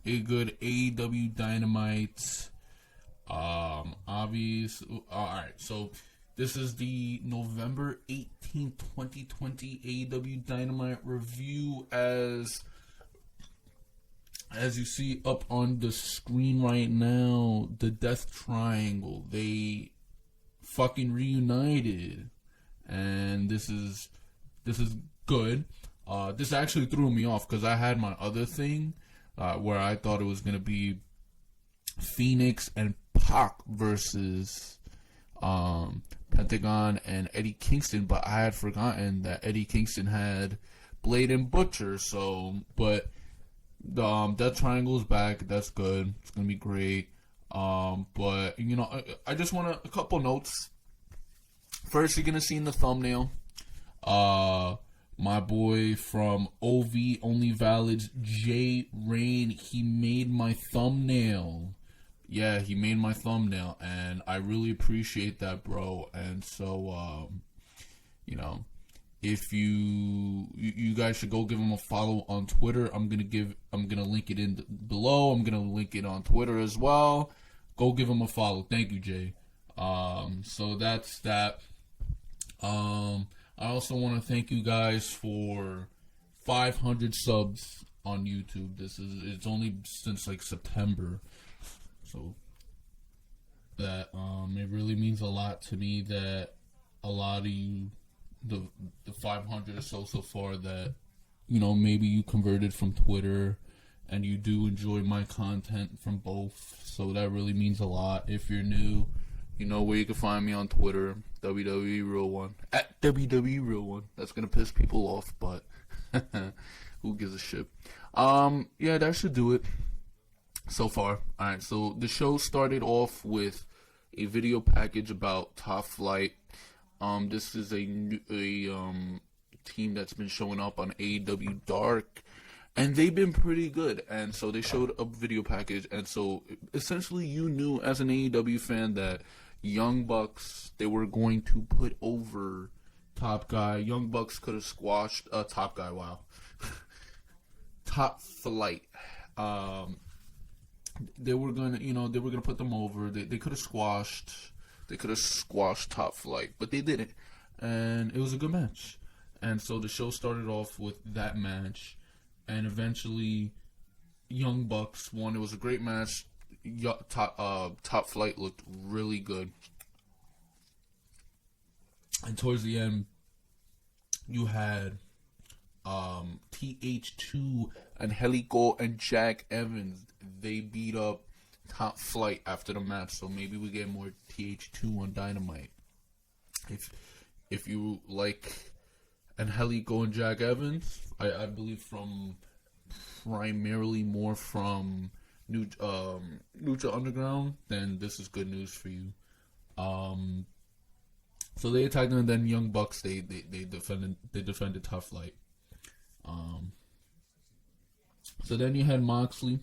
a good AEW Dynamite. Obvious. Alright, so this is the November 18th, 2020 AEW Dynamite review as you see up on the screen right now, the Death Triangle, they fucking reunited. And this is good. This actually threw me off because I had my other thing where I thought it was going to be Phoenix and Pac versus Pentagon and Eddie Kingston, but I had forgotten that Eddie Kingston had Blade and Butcher. But the Death Triangle's back. That's good. It's gonna be great. But I just want a couple notes. First, you're gonna see in the thumbnail, my boy from OV Only Valids, Jay Rain. He made my thumbnail. Yeah, he made my thumbnail, and I really appreciate that, bro. And so, if you guys should go give him a follow on Twitter. I'm gonna link it in below. I'm gonna link it on Twitter as well. Go give him a follow. Thank you, Jay. So that's that. I also want to thank you guys for 500 subs on YouTube. It's only since like September. So that it really means a lot to me that a lot of you, the 500 or so far, that maybe you converted from Twitter and you do enjoy my content from both. So that really means a lot. If you're new, you know where you can find me on Twitter, WWE Real One, at WWE Real One. That's gonna piss people off, but who gives a shit? Yeah, that should do it. So far. Alright, so the show started off with a video package about Top Flight. This is a team that's been showing up on AEW Dark, and they've been pretty good. And so they showed a video package, and so essentially you knew as an AEW fan that Young Bucks, they were going to put over Top Guy. Young Bucks could have squashed Top Guy, wow. Top Flight. They were gonna put them over. They could have squashed Top Flight, but they didn't, and it was a good match. And so the show started off with that match, and eventually Young Bucks won. It was a great match. Top Flight looked really good, and towards the end, you had TH2 and Helico and Jack Evans. They beat up Top Flight after the match, so maybe we get more TH2 on Dynamite. If you like Angelico and Jack Evans, I believe primarily more from Lucha Underground, then this is good news for you. So they attacked them, and then Young Bucks they defended Top Flight. So then you had Moxley.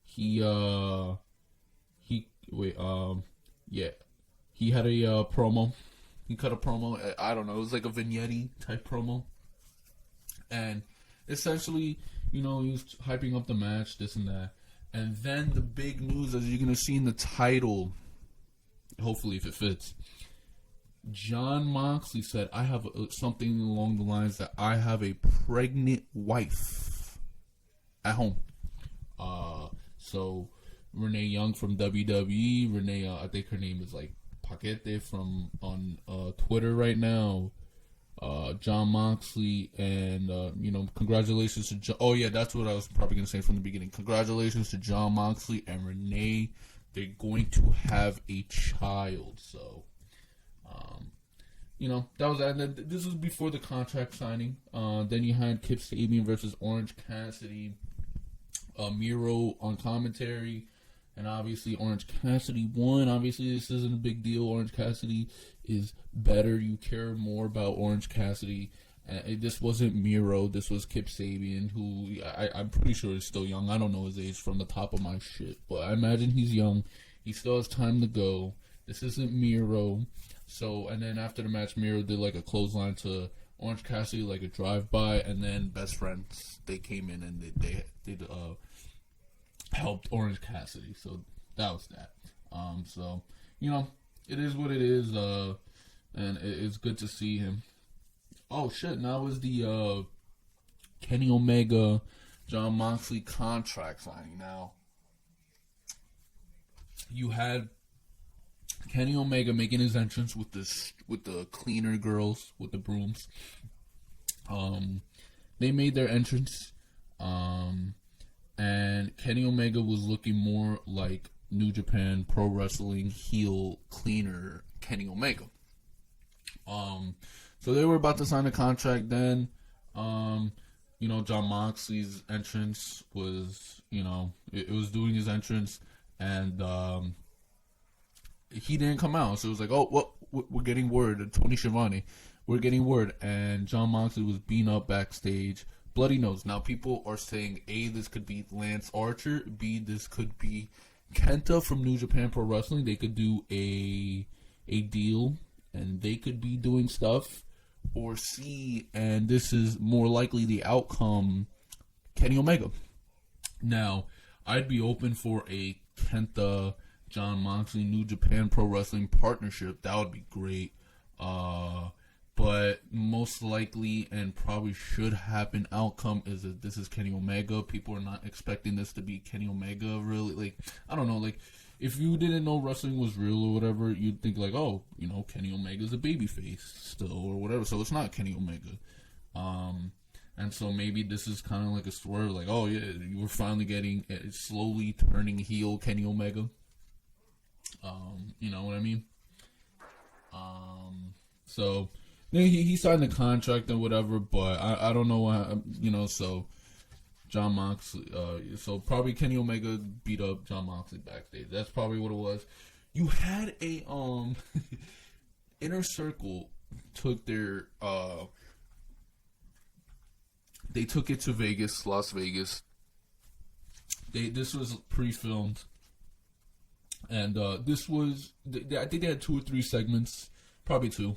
He had a promo. He cut a promo. I don't know. It was like a vignette type promo, and essentially, he was hyping up the match, this and that. And then the big news, as you're gonna see in the title, hopefully if it fits, Jon Moxley said, I have something along the lines that I have a pregnant wife at home. So Renee Young from WWE, Renee, I think her name is like Paquete on Twitter right now. Jon Moxley, and congratulations to John. Oh yeah, that's what I was probably gonna say from the beginning. Congratulations to Jon Moxley and Renee. They're going to have a child. So, that was that. This was before the contract signing. Then you had Kip Sabian versus Orange Cassidy. Miro on commentary, and obviously Orange Cassidy won. Obviously, this isn't a big deal. Orange Cassidy is better. You care more about Orange Cassidy. This wasn't Miro. This was Kip Sabian, who I'm pretty sure is still young. I don't know his age from the top of my shit, but I imagine he's young. He still has time to go. This isn't Miro. So, and then after the match, Miro did like a clothesline to Orange Cassidy, like a drive-by, and then Best Friends, they came in and they did helped Orange Cassidy. So that was that. So you know, it is what it is. And it's good to see him. Oh shit! Now is the Kenny Omega, Jon Moxley contract signing. Now you had Kenny Omega making his entrance with the cleaner girls with the brooms. They made their entrance, and Kenny Omega was looking more like New Japan Pro Wrestling heel cleaner Kenny Omega. So they were about to sign a contract then. You know, Jon Moxley's entrance was, you know, it was doing his entrance, and he didn't come out. So it was like, oh, well, we're getting word. Tony Schiavone, we're getting word. And Jon Moxley was beaten up backstage, bloody nose. Now people are saying, A, this could be Lance Archer. B, this could be Kenta from New Japan Pro Wrestling. They could do a deal, and they could be doing stuff. Or C, and this is more likely the outcome, Kenny Omega. Now, I'd be open for a Kenta, Jon Moxley, New Japan Pro Wrestling partnership. That would be great. But most likely and probably should happen outcome is that this is Kenny Omega. People are not expecting this to be Kenny Omega, really. Like, I don't know, like, if you didn't know wrestling was real or whatever, you'd think like, oh, you know, Kenny Omega's a babyface still or whatever. So it's not Kenny Omega. And so maybe this is kind of like a swerve, like, oh yeah, you were finally getting slowly turning heel Kenny Omega. You know what I mean? So he signed the contract and whatever, but I don't know why, you know, so Jon Moxley, so probably Kenny Omega beat up Jon Moxley backstage. That's probably what it was. You had a Inner Circle took their they took it to Vegas, Las Vegas. This was pre-filmed, and this was I think they had 2 or 3 segments, probably 2.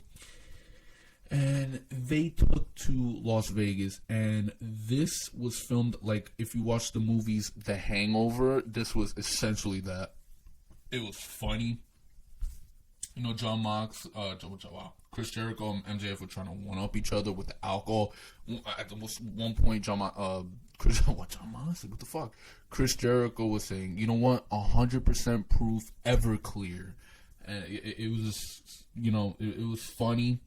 And they took to Las Vegas, and this was filmed like, if you watch the movies The Hangover, this was essentially that. It was funny. You know, Chris Jericho and MJF were trying to one-up each other with the alcohol. At one point, Chris Jericho was saying, you know what, 100% proof, Everclear. And it was just, you know, it was funny.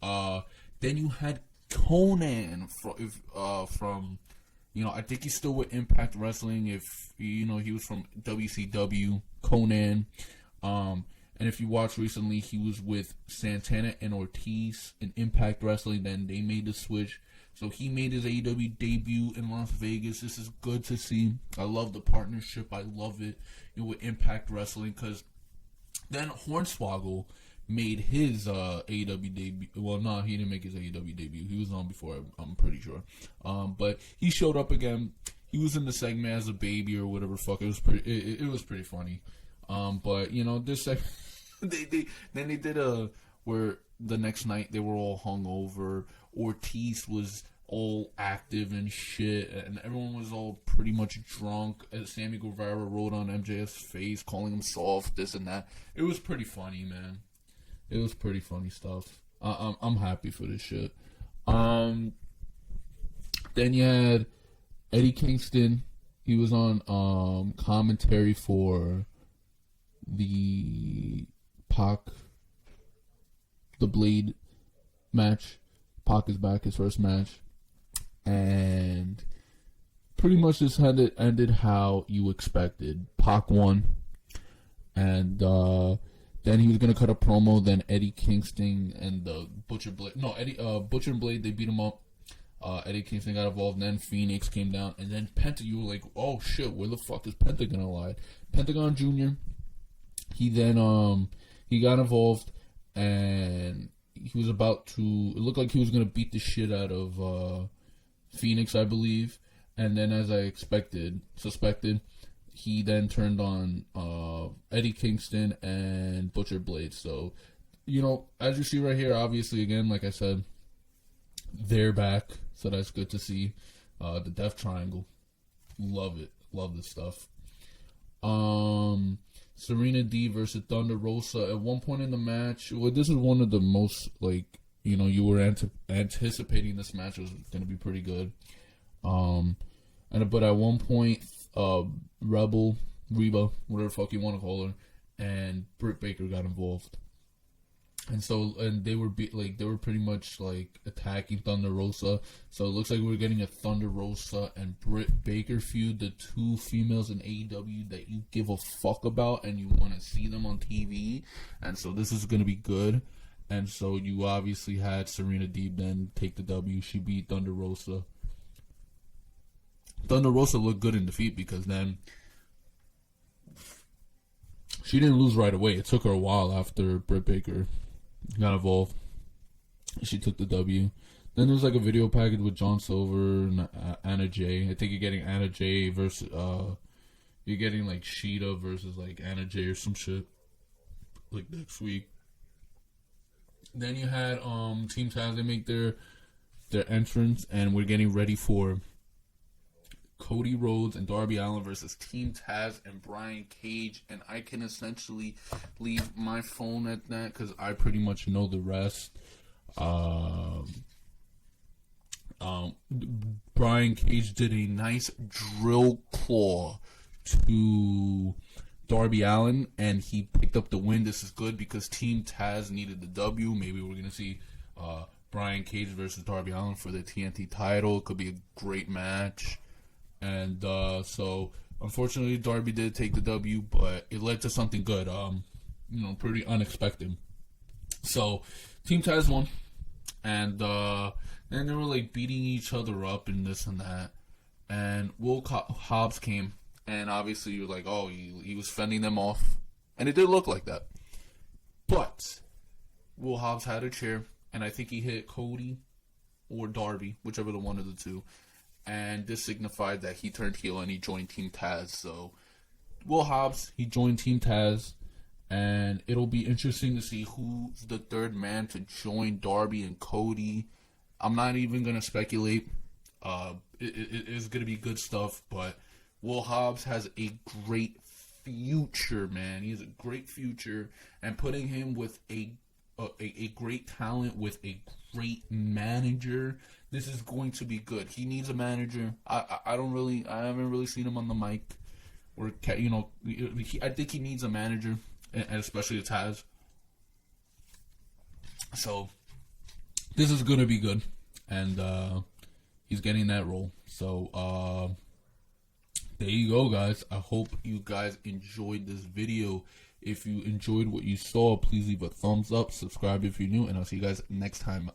Then you had Conan from, you know, I think he's still with Impact Wrestling. If you know, he was from WCW. Conan, and if you watch recently, he was with Santana and Ortiz in Impact Wrestling. Then they made the switch, so he made his AEW debut in Las Vegas. This is good to see. I love the partnership. I love it, you know, with Impact Wrestling, because then Hornswoggle made his AEW debut. Well, no, he didn't make his AEW debut. He was on before, I'm pretty sure. But he showed up again. He was in the segment as a baby or whatever. Fuck, it was pretty. It was pretty funny. But you know, this they did where the next night they were all hungover. Ortiz was all active and shit, and everyone was all pretty much drunk. As Sammy Guevara wrote on MJF's face, calling him soft, this and that. It was pretty funny, man. It was pretty funny stuff. I'm happy for this shit. Then you had Eddie Kingston. He was on commentary for the Pac, the Blade match. Pac is back, his first match. And pretty much just had it ended how you expected. Pac won. And then he was gonna cut a promo. Then Eddie Kingston and the Butcher and Blade, they beat him up. Eddie Kingston got involved. And then Phoenix came down, and then Penta. You were like, oh shit, where the fuck is Penta gonna lie? Pentagon Jr. He then he got involved, and he was about to. It looked like he was gonna beat the shit out of Phoenix, I believe. And then, as I suspected. He then turned on Eddie Kingston and Butcher Blade. So, you know, as you see right here, obviously, again, like I said, they're back. So that's good to see. The Death Triangle. Love it. Love this stuff. Serena D versus Thunder Rosa. At one point in the match, well, this is one of the most, like, you were anticipating this match was going to be pretty good. But at one point, Reba, whatever the fuck you want to call her, and Britt Baker got involved. And they were pretty much like attacking Thunder Rosa. So it looks like we're getting a Thunder Rosa and Britt Baker feud, the two females in AEW that you give a fuck about and you want to see them on TV. And so this is going to be good. And so you obviously had Serena Deeb then take the W. She beat Thunder Rosa. Thunder Rosa looked good in defeat because then she didn't lose right away. It took her a while after Britt Baker got involved. She took the W. Then there's like a video package with John Silver and Anna Jay. I think you're getting Anna Jay versus you're getting like Sheeta versus like Anna Jay or some shit like next week. Then you had Team Taz. They make their entrance, and we're getting ready for Cody Rhodes and Darby Allin versus Team Taz and Brian Cage. And I can essentially leave my phone at that because I pretty much know the rest. Brian Cage did a nice drill claw to Darby Allin, and he picked up the win. This is good because Team Taz needed the W. Maybe we're going to see Brian Cage versus Darby Allin for the TNT title. It could be a great match. And so, unfortunately, Darby did take the W, but it led to something good. Pretty unexpected. So, Team Taz won. And then they were like beating each other up and this and that. And Will Hobbs came. And obviously you're like, oh, he was fending them off. And it did look like that. But Will Hobbs had a chair. And I think he hit Cody or Darby, whichever the one of the two. And this signified that he turned heel and he joined Team Taz. So Will Hobbs, he joined Team Taz. And it'll be interesting to see who's the third man to join Darby and Cody. I'm not even going to speculate. It is going to be good stuff, but Will Hobbs has a great future, man. He has a great future, and putting him with a great talent with a great manager, this is going to be good. He needs a manager. I haven't really seen him on the mic, or I think he needs a manager, and especially a Taz. So this is going to be good, and he's getting that role. So there you go, guys. I hope you guys enjoyed this video. If you enjoyed what you saw, please leave a thumbs up, subscribe if you're new, and I'll see you guys next time.